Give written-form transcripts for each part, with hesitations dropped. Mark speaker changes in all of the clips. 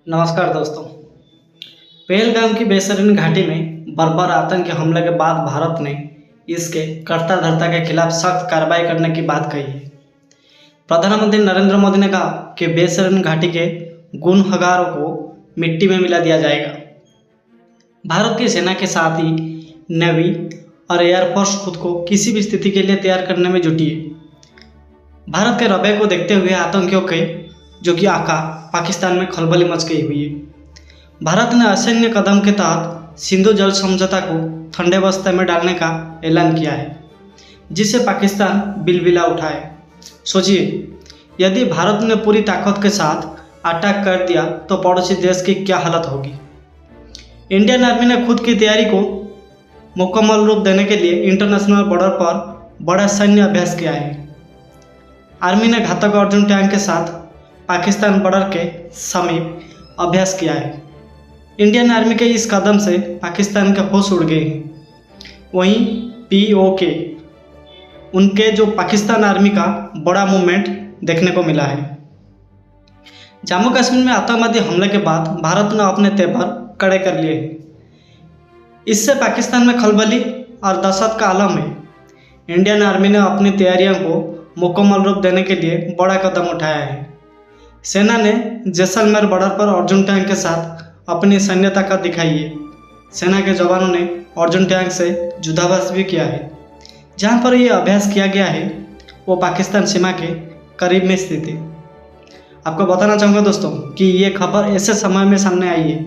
Speaker 1: नमस्कार दोस्तों। पहलगाम की बेसरीन घाटी में बर्बर आतंकी हमले के बाद भारत ने इसके कर्ता धर्ता के खिलाफ सख्त कार्रवाई करने की बात कही है। प्रधानमंत्री नरेंद्र मोदी ने कहा कि बेसरीन घाटी के गुनहगारों को मिट्टी में मिला दिया जाएगा। भारत की सेना के साथ ही नेवी और एयरफोर्स खुद को किसी भी स्थिति के लिए तैयार करने में जुटी है। भारत के रवैये को देखते हुए आतंकियों के जो कि पाकिस्तान में खलबली मच गई हुई है। भारत ने असैन्य कदम के तहत सिंधु जल समझौता को ठंडे बस्ते में डालने का ऐलान किया है, जिससे पाकिस्तान बिलबिला उठा है। सोचिए, यदि भारत ने पूरी ताकत के साथ अटैक कर दिया तो पड़ोसी देश की क्या हालत होगी। इंडियन आर्मी ने खुद की तैयारी को मुकम्मल रूप देने के लिए इंटरनेशनल बॉर्डर पर बड़ा सैन्य अभ्यास किया है। आर्मी ने घातक अर्जुन टैंक के साथ पाकिस्तान बॉर्डर के समीप अभ्यास किया है। इंडियन आर्मी के इस कदम से पाकिस्तान के होश उड़ गए हैं। वहीं POK उनके जो पाकिस्तान आर्मी का बड़ा मूवमेंट देखने को मिला है। जम्मू कश्मीर में आतंकवादी हमले के बाद भारत ने अपने तेवर कड़े कर लिए हैं। इससे पाकिस्तान में खलबली और दहशत का आलम है। इंडियन आर्मी ने अपनी तैयारियों को मुकम्मल रूप देने के लिए बड़ा कदम उठाया है। सेना ने जैसलमेर बॉर्डर पर अर्जुन टैंक के साथ अपनी सैन्य ताकत दिखाई है। सेना के जवानों ने अर्जुन टैंक से युद्धाभ्यास भी किया है। जहां पर यह अभ्यास किया गया है वो पाकिस्तान सीमा के करीब में स्थित है। आपको बताना चाहूँगा दोस्तों कि ये खबर ऐसे समय में सामने आई है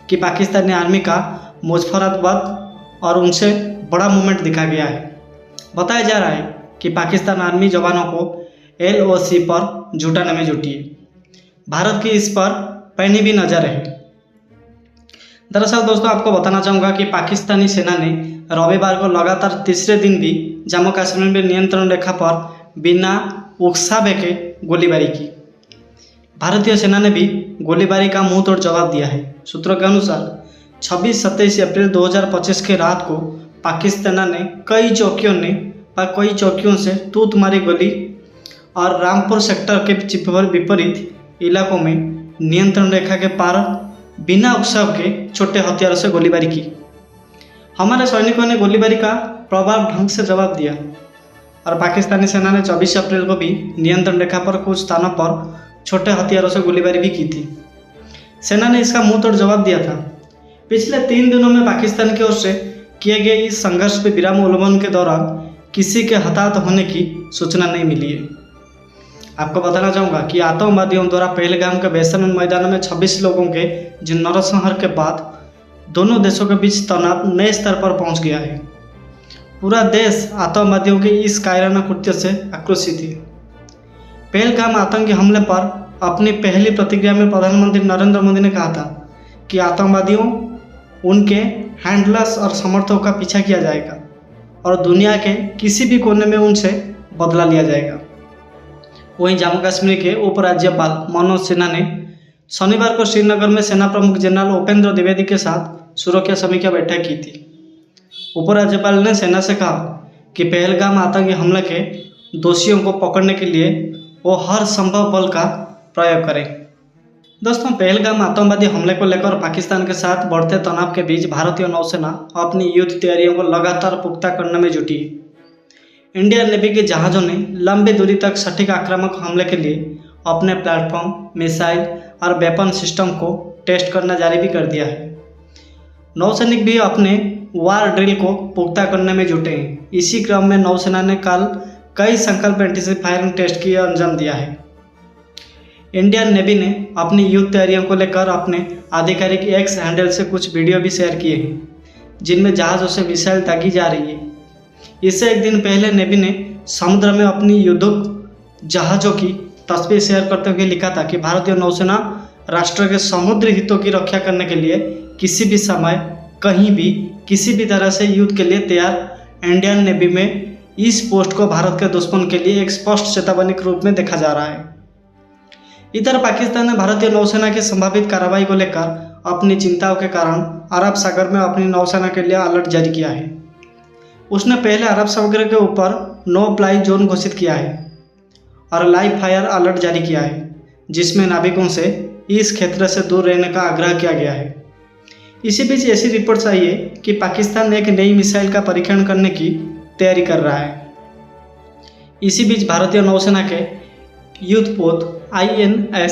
Speaker 1: कि पाकिस्तानी आर्मी का मुजफ्फराबाद और उनसे बड़ा मूवमेंट दिखा गया है। बताया जा रहा है कि पाकिस्तान आर्मी जवानों को LOC पर जुटाने में जुटी है। भारत की इस पर पैनी भी नजर है। दरअसल दोस्तों, आपको बताना चाहूँगा कि पाकिस्तानी सेना ने रविवार को लगातार तीसरे दिन भी जम्मू कश्मीर में नियंत्रण रेखा पर बिना उकसावे के गोलीबारी की। भारतीय सेना ने भी गोलीबारी का मुंह तोड़ जवाब दिया है। सूत्रों के अनुसार 26-27 अप्रैल 2025 की रात को पाकिस्तान ने कई चौकियों से तूत मारी गोली और रामपुर सेक्टर के विपरीत इलाकों में नियंत्रण रेखा के पार बिना उकसाव के छोटे हथियारों से गोलीबारी की। हमारे सैनिकों ने गोलीबारी का प्रभाव ढंग से जवाब दिया और पाकिस्तानी सेना ने 24 अप्रैल को भी नियंत्रण रेखा पर कुछ स्थानों पर छोटे हथियारों से गोलीबारी भी की थी। सेना ने इसका मुंह तोड़ जवाब दिया था। पिछले 3 दिनों में पाकिस्तान की ओर से किए गए इस संघर्ष में विराम उल्लंघन के दौरान किसी के हताहत होने की सूचना नहीं मिली है। आपको बताना चाहूँगा कि आतंकवादियों द्वारा पहलगाम के बेसरीन मैदान में 26 लोगों के नरसंहार के बाद दोनों देशों के बीच तनाव नए स्तर पर पहुंच गया है। पूरा देश आतंकवादियों के इस कायराना कृत्य से आक्रोशित है। पहलगाम आतंकी हमले पर अपनी पहली प्रतिक्रिया में प्रधानमंत्री नरेंद्र मोदी ने कहा था कि आतंकवादियों, उनके हैंडलर्स और समर्थकों का पीछा किया जाएगा और दुनिया के किसी भी कोने में उनसे बदला लिया जाएगा। वहीं जम्मू कश्मीर के उपराज्यपाल मनोज सिन्हा ने शनिवार को श्रीनगर में सेना प्रमुख जनरल उपेंद्र द्विवेदी के साथ सुरक्षा समीक्षा बैठक की थी। उपराज्यपाल ने सेना से कहा कि पहलगाम आतंकी हमले के दोषियों को पकड़ने के लिए वो हर संभव बल का प्रयोग करें। दोस्तों, पहलगाम आतंकवादी हमले को लेकर पाकिस्तान के साथ बढ़ते तनाव के बीच भारतीय नौसेना अपनी युद्ध तैयारियों को लगातार पुख्ता करने में जुटी है। इंडियन नेवी के जहाज़ों ने लंबी दूरी तक सटीक आक्रामक हमले के लिए अपने प्लेटफॉर्म, मिसाइल और वेपन सिस्टम को टेस्ट करना जारी भी कर दिया है। नौसैनिक भी अपने वार ड्रिल को पुख्ता करने में जुटे हैं। इसी क्रम में नौसेना ने कल कई संकल्प एंटीशिप फायरिंग टेस्ट की अंजाम दिया है। इंडियन नेवी ने अपनी युद्ध तैयारियों को लेकर अपने आधिकारिक X हैंडल से कुछ वीडियो भी शेयर किए हैं, जिनमें जहाज़ों से मिसाइल दागी जा रही है। इससे एक दिन पहले नेवी ने समुद्र में अपनी युद्धक जहाज़ों की तस्वीर शेयर करते हुए लिखा था कि भारतीय नौसेना राष्ट्र के समुद्री हितों की रक्षा करने के लिए किसी भी समय, कहीं भी, किसी भी तरह से युद्ध के लिए तैयार। इंडियन नेवी में इस पोस्ट को भारत के दुश्मन के लिए एक स्पष्ट चेतावनी के रूप में देखा जा रहा है। इधर पाकिस्तान ने भारतीय नौसेना की संभावित कार्रवाई को लेकर अपनी चिंताओं के कारण अरब सागर में अपनी नौसेना के लिए अलर्ट जारी किया है। उसने पहले अरब सागर के ऊपर नो फ्लाई जोन घोषित किया है और लाइव फायर अलर्ट जारी किया है, जिसमें नाविकों से इस क्षेत्र से दूर रहने का आग्रह किया गया है। इसी बीच ऐसी रिपोर्ट्स आई है कि पाकिस्तान एक नई मिसाइल का परीक्षण करने की तैयारी कर रहा है। इसी बीच भारतीय नौसेना के युद्धपोत INS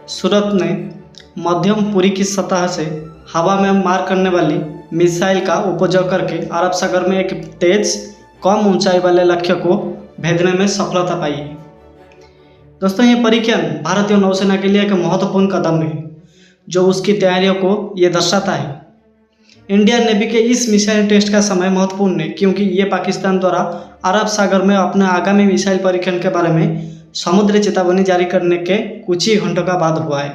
Speaker 1: सूरत ने मध्यम पूरी की सतह से हवा में मार करने वाली मिसाइल का उपयोग करके अरब सागर में एक तेज कम ऊंचाई वाले लक्ष्य को भेदने में सफलता पाई है। दोस्तों, ये परीक्षण भारतीय नौसेना के लिए एक महत्वपूर्ण कदम है जो उसकी तैयारियों को ये दर्शाता है। इंडियन नेवी के इस मिसाइल टेस्ट का समय महत्वपूर्ण है क्योंकि ये पाकिस्तान द्वारा अरब सागर में अपने आगामी मिसाइल परीक्षण के बारे में समुद्री चेतावनी जारी करने के कुछ ही घंटों का बाद हुआ है।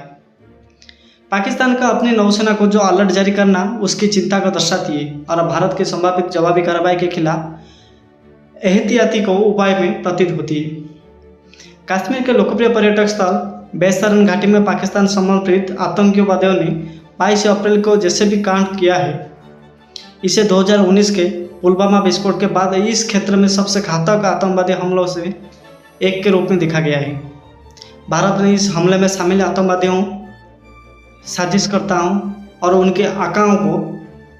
Speaker 1: पाकिस्तान का अपनी नौसेना को जो अलर्ट जारी करना उसकी चिंता को दर्शाती है और भारत की संभावित जवाबी कार्रवाई के खिलाफ एहतियाती को उपाय में प्रतीत होती है। कश्मीर के लोकप्रिय पर्यटक स्थल बैतरन घाटी में पाकिस्तान समर्थित आतंकवादियों ने 22 अप्रैल को जैसे भी कांड किया है, इसे 2019 के पुलवामा विस्फोट के बाद इस क्षेत्र में सबसे घातक आतंकवादी हमलों से एक के रूप में देखा गया है। भारत ने इस हमले में शामिल आतंकवादियों, साजिशकर्ताओं और उनके आकाओं को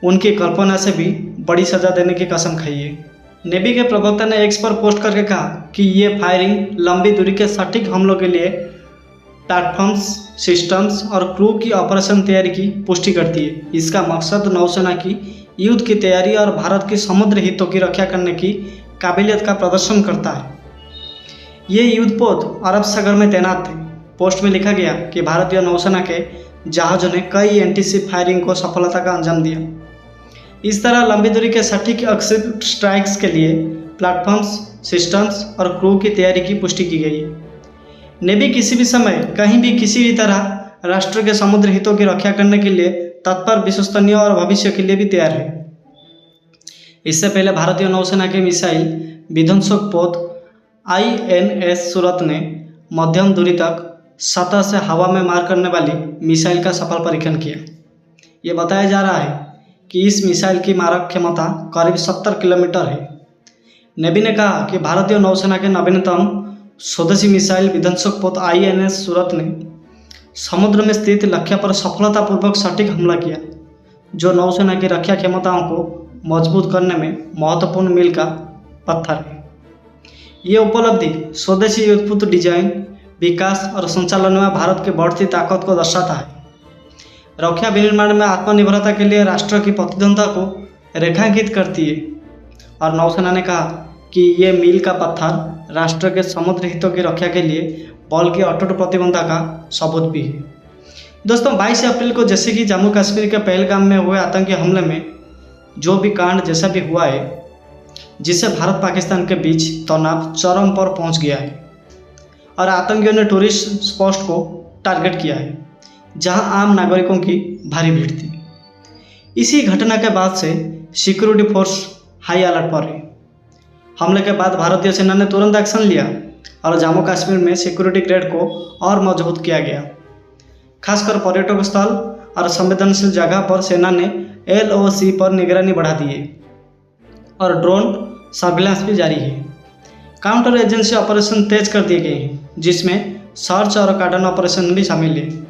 Speaker 1: उनकी कल्पना से भी बड़ी सजा देने की कसम खाई है। नेवी के प्रवक्ता ने एक्स पर पोस्ट करके कहा कि ये फायरिंग लंबी दूरी के सटीक हमलों के लिए प्लेटफॉर्म्स, सिस्टम्स और क्रू की ऑपरेशन तैयारी की पुष्टि करती है। इसका मकसद नौसेना की युद्ध की तैयारी और भारत की समुद्री हितों की रक्षा करने की काबिलियत का प्रदर्शन करता है। ये युद्धपोत अरब सागर में तैनात थे। पोस्ट में लिखा गया कि भारतीय नौसेना के जहाज़ों ने कई एंटी-शिप फायरिंग को सफलता का अंजाम दिया। इस तरह लंबी दूरी के सटीक एक्सिट स्ट्राइक्स के लिए प्लेटफॉर्म्स, सिस्टम्स और क्रू की तैयारी की पुष्टि की गई है। नेवी किसी भी समय, कहीं भी, किसी भी तरह राष्ट्र के समुद्री हितों की रक्षा करने के लिए तत्पर, विश्वसनीय और भविष्य के लिए भी तैयार है। इससे पहले भारतीय नौसेना के मिसाइल विध्वंसक पोत INS सूरत ने मध्यम दूरी तक सतह से हवा में मार करने वाली मिसाइल का सफल परीक्षण किया। ये बताया जा रहा है कि इस मिसाइल की मारक क्षमता करीब 70 किलोमीटर है। नेवी ने कहा कि भारतीय नौसेना के नवीनतम स्वदेशी मिसाइल विध्वंसक पोत INS सूरत ने समुद्र में स्थित लक्ष्य पर सफलतापूर्वक सटीक हमला किया, जो नौसेना की रक्षा क्षमताओं को मजबूत करने में महत्वपूर्ण मील का पत्थर है। ये उपलब्धि स्वदेशी युद्धपोत डिजाइन, विकास और संचालन में भारत की बढ़ती ताकत को दर्शाता है। रक्षा विनिर्माण में आत्मनिर्भरता के लिए राष्ट्र की प्रतिबद्धता को रेखांकित करती है और नौसेना ने कहा कि ये मील का पत्थर राष्ट्र के समुद्री हितों की रक्षा के लिए बल की अटूट प्रतिबद्धता का सबूत भी है। दोस्तों, 22 अप्रैल को जैसे कि जम्मू कश्मीर के पहलगाम में हुए आतंकी हमले में जो भी कांड जैसा भी हुआ है, जिससे भारत पाकिस्तान के बीच तनाव चरम पर पहुंच गया है और आतंकियों ने टूरिस्ट स्पॉट को टारगेट किया है जहां आम नागरिकों की भारी भीड़ थी। इसी घटना के बाद से सिक्योरिटी फोर्स हाई अलर्ट पर है। हमले के बाद भारतीय सेना ने तुरंत एक्शन लिया और जम्मू कश्मीर में सिक्योरिटी ग्रेड को और मजबूत किया गया। खासकर पर्यटक स्थल और संवेदनशील जगह पर सेना ने LOC पर निगरानी बढ़ा दी है और ड्रोन सर्विलांस भी जारी है। काउंटर एजेंसी ऑपरेशन तेज कर दिए गए हैं, जिसमें सर्च और कार्डन ऑपरेशन भी शामिल है।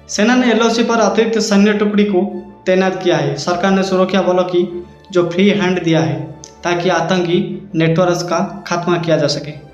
Speaker 1: सेना ने LOC पर अतिरिक्त सैन्य टुकड़ी को तैनात किया है। सरकार ने सुरक्षा बलों की जो फ्री हैंड दिया है ताकि आतंकी नेटवर्क का खात्मा किया जा सके।